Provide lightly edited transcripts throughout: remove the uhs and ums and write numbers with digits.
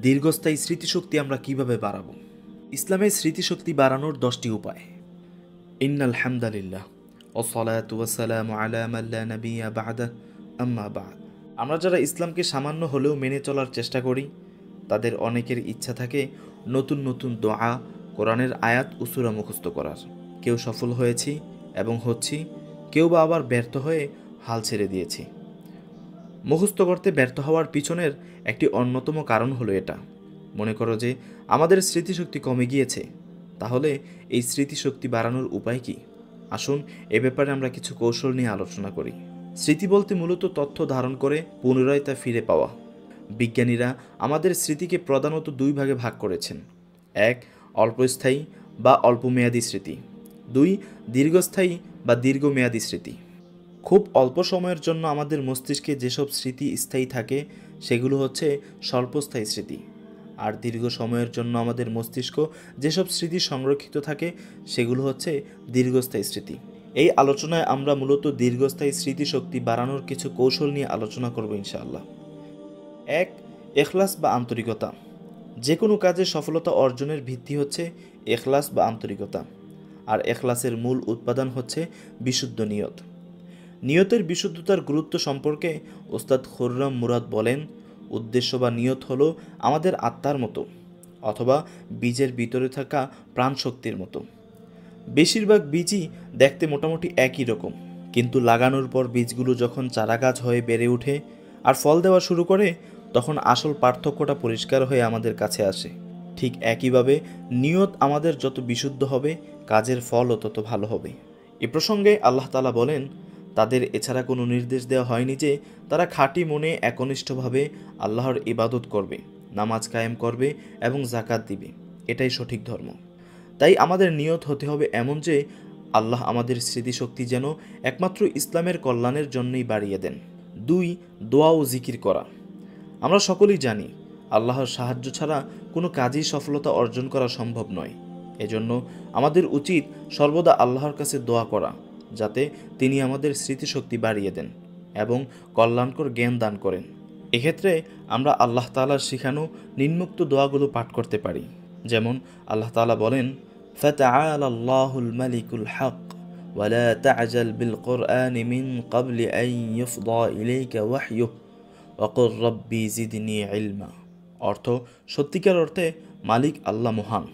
দীর্ঘস্থায়ী স্মৃতিশক্তি আমরা কিভাবে বাড়াবো? ইসলামের স্মৃতিশক্তি বাড়ানোর 10টি উপায়। ইন্নাল হামদালিল্লাহ ওয়াসসালাতু ওয়াসসালামু আলা মান লা নাবিয়্যা বা'দা আম্মা বা'দ। আমরা যারা ইসলামকে সামান্য হলেও মেনে চলার চেষ্টা করি, তাদের অনেকের ইচ্ছা থাকে নতুন নতুন দোয়া, কোরআনের আয়াত ও সূরা মুখস্থ করার। কেউ সফল হয়েছি এবং হচ্ছি, কেউ বা আবার ব্যর্থ হয়ে হাল ছেড়ে দিয়েছি। মুখস্থ করতে ব্যর্থ হওয়ার পিছনের একটি অন্যতম কারণ হলো এটা। মনে করো যে আমাদের স্মৃতিশক্তি কমে গিয়েছে, তাহলে এই স্মৃতিশক্তি বাড়ানোর উপায় কি? আসুন এ ব্যাপারে আমরা কিছু কৌশল নিয়ে আলোচনা করি। স্মৃতি বলতে মূলত তথ্য ধারণ করে পুনরায় তা ফিরে পাওয়া। বিজ্ঞানীরা আমাদের স্মৃতিকে প্রধানত দুই ভাগে ভাগ করেছেন। 1. অল্পস্থায়ী বা অল্পমেয়াদী স্মৃতি। 2. দীর্ঘস্থায়ী বা দীর্ঘমেয়াদী স্মৃতি। খুব অল্প সময়ের জন্য আমাদের মস্তিষ্কে যেসব স্মৃতি স্থায়ী থাকে সেগুলো হচ্ছে স্বল্পস্থায়ী স্মৃতি, আর দীর্ঘ সময়ের জন্য আমাদের মস্তিষ্ক যেসব স্মৃতি সংরক্ষিত থাকে সেগুলো হচ্ছে দীর্ঘস্থায়ী স্মৃতি। এই আলোচনায় আমরা মূলত দীর্ঘস্থায়ী স্মৃতিশক্তি বাড়ানোর কিছু কৌশল নিয়ে আলোচনা করব ইনশাআল্লাহ। 1. এখলাস বা আন্তরিকতা। যে কোনো কাজে সফলতা অর্জনের ভিত্তি হচ্ছে এখলাস বা আন্তরিকতা, আর এখলাসের মূল উৎপাদন হচ্ছে বিশুদ্ধ নিয়ত। নিয়তের বিশুদ্ধতার গুরুত্ব সম্পর্কে ওস্তাদ খুররম মুরাদ বলেন, উদ্দেশ্য বা নিয়ত হলো আমাদের আত্মার মতো, অথবা বীজের ভিতরে থাকা প্রাণশক্তির মতো। বেশিরভাগ বীজই দেখতে মোটামুটি একই রকম, কিন্তু লাগানোর পর বীজগুলো যখন চারাগাছ হয়ে বেড়ে ওঠে আর ফল দেওয়া শুরু করে, তখন আসল পার্থক্যটা পরিষ্কার হয়ে আমাদের কাছে আসে। ঠিক একইভাবে নিয়ত আমাদের যত বিশুদ্ধ হবে, কাজের ফলও তত ভালো হবে। এ প্রসঙ্গে আল্লাহ তাআলা বলেন, তাদের এছাড়া কোনো নির্দেশ দেওয়া হয়নি যে তারা খাঁটি মনে একনিষ্ঠভাবে আল্লাহর ইবাদত করবে, নামাজ কায়েম করবে এবং যাকাত দিবে। এটাই সঠিক ধর্ম। তাই আমাদের নিয়ত হতে হবে এমন যে আল্লাহ আমাদের স্মৃতিশক্তি যেন একমাত্র ইসলামের কল্যাণের জন্যই বাড়িয়ে দেন। 2. দোয়া ও জিকির করা। আমরা সকলেই জানি আল্লাহর সাহায্য ছাড়া কোনো কাজেই সফলতা অর্জন করা সম্ভব নয়। এজন্য আমাদের উচিত সর্বদা আল্লাহর কাছে দোয়া করা, যাতে তিনি আমাদের স্মৃতিশক্তি বাড়িয়ে দেন এবং কল্যাণকর জ্ঞান দান করেন। এক্ষেত্রে আমরা আল্লাহ তাআলার শিখানো নিম্নোক্ত দোয়াগুলো পাঠ করতে পারি। যেমন আল্লাহ তাআলা বলেন, ফাতাআলা আল্লাহুল মালিকুল হক ওয়া লা তা'জাল বিল কুরআনি মিন ক্বাবলি আন ইউফদা ইলাইকা ওয়াহয়ুহু ওয়া কুর রাব্বি জিদনি ইলমা। অর্থ, সত্যিকার অর্থে মালিক আল্লাহ মহান।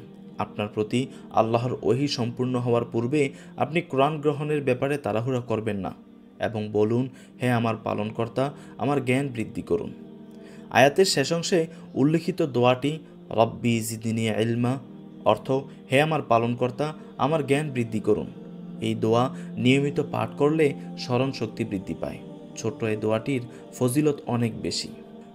আপনার প্রতি আল্লাহর ওহী সম্পূর্ণ হওয়ার পূর্বে আপনি কোরআন গ্রহণের ব্যাপারে তাড়াহুড়া করবেন না এবং বলুন, হে আমার পালনকর্তা, আমার জ্ঞান বৃদ্ধি করুন। আয়াতের শেষাংশে উল্লিখিত দোয়াটি রব্বি জিদনি ইলমা, অর্থ, হে আমার পালনকর্তা, আমার জ্ঞান বৃদ্ধি করুন। এই দোয়া নিয়মিত পাঠ করলে স্মরণ শক্তি বৃদ্ধি পায়। ছোট্ট এই দোয়াটির ফজিলত অনেক বেশি।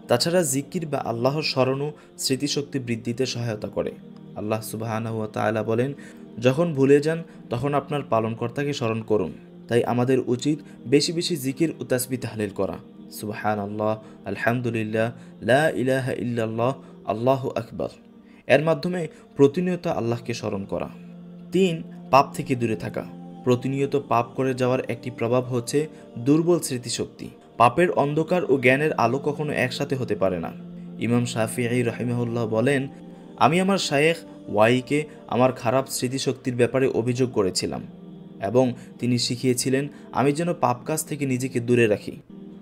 তাছাড়া জিকির বা আল্লাহর স্মরণও স্মৃতিশক্তি বৃদ্ধিতে সহায়তা করে। আল্লাহ সুবহানাহু ওয়া তাআলা বলেন, যখন ভুলে যান তখন আপনার পালনকর্তাকে স্মরণ করুন। তাই আমাদের উচিত বেশি বেশি জিকির ও তাসবিহ তাহলিল করা। সুবহানাল্লাহ, আলহামদুলিল্লাহ, লা ইলাহা ইল্লাল্লাহ, আল্লাহু আকবার। এর মাধ্যমে প্রতিনিয়ত আল্লাহকে স্মরণ করা। 3. পাপ থেকে দূরে থাকা। প্রতিনিয়ত পাপ করে যাওয়ার একটি প্রভাব হচ্ছে দুর্বল স্মৃতিশক্তি। পাপের অন্ধকার ও জ্ঞানের আলো কখনো একসাথে হতে পারে না। ইমাম শাফিঈ রাহিমাহুল্লাহ বলেন, আমি আমার শায়েখ ওয়াইকে আমার খারাপ স্মৃতিশক্তির ব্যাপারে অভিযোগ করেছিলাম এবং তিনি শিখিয়েছিলেন আমি যেন পাপ কাজ থেকে নিজেকে দূরে রাখি।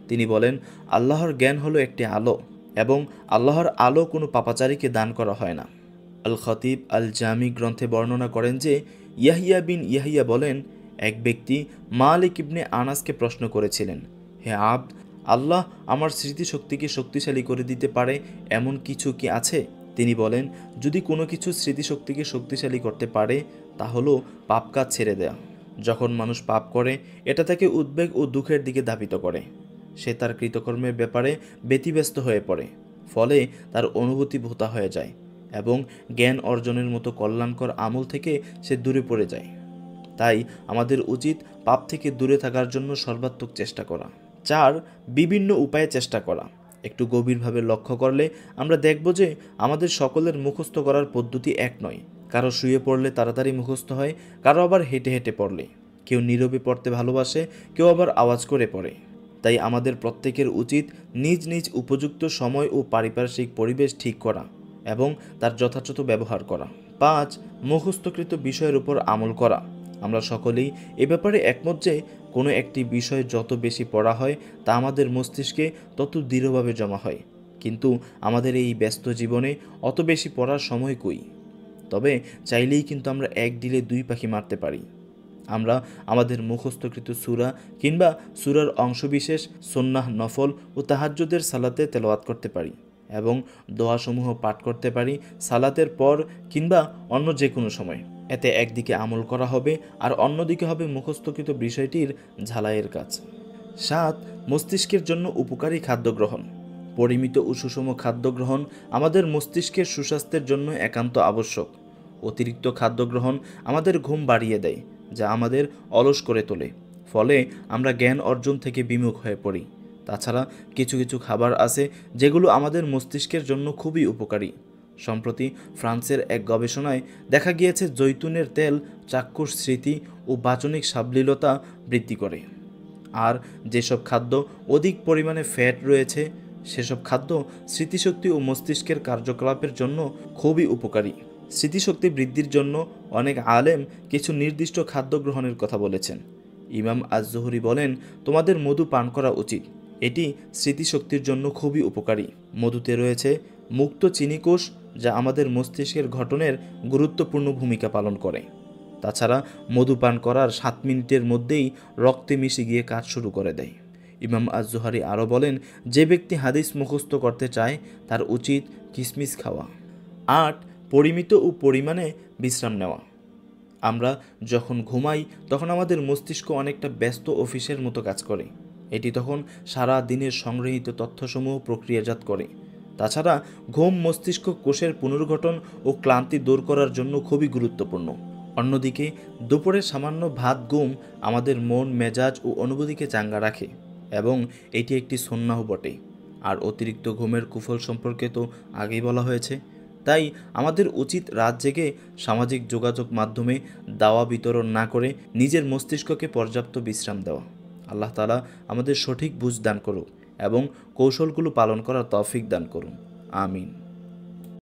তিনি বলেন, আল্লাহর জ্ঞান হলো একটি আলো এবং আল্লাহর আলো কোনো পাপাচারীকে দান করা হয় না। আল খতিব আল জামি গ্রন্থে বর্ণনা করেন যে ইয়াহিয়া বিন ইয়াহিয়া বলেন, এক ব্যক্তি মালিক ইবনে আনাসকে প্রশ্ন করেছিলেন, হে আব্দ, আল্লাহ আমার স্মৃতিশক্তিকে শক্তিশালী করে দিতে পারে এমন কিছু কি আছে? তিনি বলেন, যদি কোনো কিছু স্মৃতিশক্তিকে শক্তিশালী করতে পারে তা হলো পাপ কাজ ছেড়ে দেয়া। যখন মানুষ পাপ করে, এটা তাকে উদ্বেগ ও দুঃখের দিকে ধাবিত করে। সে তার কৃতকর্মের ব্যাপারে ব্যতিব্যস্ত হয়ে পড়ে, ফলে তার অনুভূতি ভোঁতা হয়ে যায় এবং জ্ঞান অর্জনের মতো কল্যাণকর আমল থেকে সে দূরে পড়ে যায়। তাই আমাদের উচিত পাপ থেকে দূরে থাকার জন্য সর্বাত্মক চেষ্টা করা। 4. বিভিন্ন উপায়ে চেষ্টা করা। একটু গভীরভাবে লক্ষ্য করলে আমরা দেখব যে আমাদের সকলের মুখস্থ করার পদ্ধতি এক নয়। কারো শুয়ে পড়লে তাড়াতাড়ি মুখস্থ হয়, কারো আবার হেঁটে হেঁটে পড়লে, কেউ নীরবে পড়তে ভালোবাসে, কেউ আবার আওয়াজ করে পড়ে। তাই আমাদের প্রত্যেকের উচিত নিজ নিজ উপযুক্ত সময় ও পারিপার্শ্বিক পরিবেশ ঠিক করা এবং তার যথাযথ ব্যবহার করা। 5. মুখস্থকৃত বিষয়ের উপর আমল করা। আমরা সকলেই এ ব্যাপারে একমত যে কোনো একটি বিষয় যত বেশি পড়া হয় তা আমাদের মস্তিষ্কে তত দৃঢ়ভাবে জমা হয়, কিন্তু আমাদের এই ব্যস্ত জীবনে অত বেশি পড়ার সময় কই? তবে চাইলেই কিন্তু আমরা এক ডিলে 2 পাখি মারতে পারি। আমরা আমাদের মুখস্থকৃত সূরা কিংবা সূরার অংশবিশেষ সুন্নাহ, নফল ও তাহাজ্জুদের সালাতে তেলাওয়াত করতে পারি এবং দোয়াসমূহ পাঠ করতে পারি সালাতের পর কিংবা অন্য যে কোনো সময়। এতে একদিকে আমল করা হবে আর অন্যদিকে হবে মুখস্থকৃত বিষয়টির ঝালাইয়ের কাজ। 7. মস্তিষ্কের জন্য উপকারী খাদ্য গ্রহণ। পরিমিত ও সুষম খাদ্য গ্রহণ আমাদের মস্তিষ্কের সুস্বাস্থ্যের জন্য একান্ত আবশ্যক। অতিরিক্ত খাদ্য গ্রহণ আমাদের ঘুম বাড়িয়ে দেয়, যা আমাদের অলস করে তোলে, ফলে আমরা জ্ঞান অর্জন থেকে বিমুখ হয়ে পড়ি। তাছাড়া কিছু কিছু খাবার আছে যেগুলো আমাদের মস্তিষ্কের জন্য খুবই উপকারী। সম্প্রতি ফ্রান্সের এক গবেষণায় দেখা গিয়েছে জৈতুনের তেল চাক্ষুষ স্মৃতি ও বাচনিক সাবলীলতা বৃদ্ধি করে। আর যেসব খাদ্য অধিক পরিমাণে ফ্যাট রয়েছে সেসব খাদ্য স্মৃতিশক্তি ও মস্তিষ্কের কার্যকলাপের জন্য খুবই উপকারী। স্মৃতিশক্তি বৃদ্ধির জন্য অনেক আলেম কিছু নির্দিষ্ট খাদ্য গ্রহণের কথা বলেছেন। ইমাম আজ-জুহরি বলেন, তোমাদের মধু পান করা উচিত, এটি স্মৃতিশক্তির জন্য খুবই উপকারী। মধুতে রয়েছে মুক্ত চিনিকোষ, যা আমাদের মস্তিষ্কের গঠনের গুরুত্বপূর্ণ ভূমিকা পালন করে। তাছাড়া মধু পান করার 7 মিনিটের মধ্যেই রক্তে মিশে গিয়ে কাজ শুরু করে দেয়। ইমাম আজ-জুহরি আরও বলেন, যে ব্যক্তি হাদিস মুখস্থ করতে চায় তার উচিত কিশমিশ খাওয়া। 8. পরিমিত ও পরিমাণে বিশ্রাম নেওয়া। আমরা যখন ঘুমাই তখন আমাদের মস্তিষ্ক অনেকটা ব্যস্ত অফিসের মতো কাজ করে। এটি তখন সারা দিনের সংগৃহীত তথ্যসমূহ প্রক্রিয়াজাত করে। তাছাড়া ঘুম মস্তিষ্ক কোষের পুনর্গঠন ও ক্লান্তি দূর করার জন্য খুবই গুরুত্বপূর্ণ। অন্যদিকে দুপুরের সামান্য ভাত ঘুম আমাদের মন, মেজাজ ও অনুভূতিকে চাঙ্গা রাখে এবং এটি একটি সুন্নাহ বটে। আর অতিরিক্ত ঘুমের কুফল সম্পর্কে তো আগেই বলা হয়েছে। তাই আমাদের উচিত রাত জেগে সামাজিক যোগাযোগ মাধ্যমে দাওয়া বিতরণ না করে নিজের মস্তিষ্ককে পর্যাপ্ত বিশ্রাম দেওয়া। আল্লাহ তাআলা আমাদের সঠিক বুঝ দান করুক এবং কৌশলগুলো পালন করার তৌফিক দান করুন। আমিন।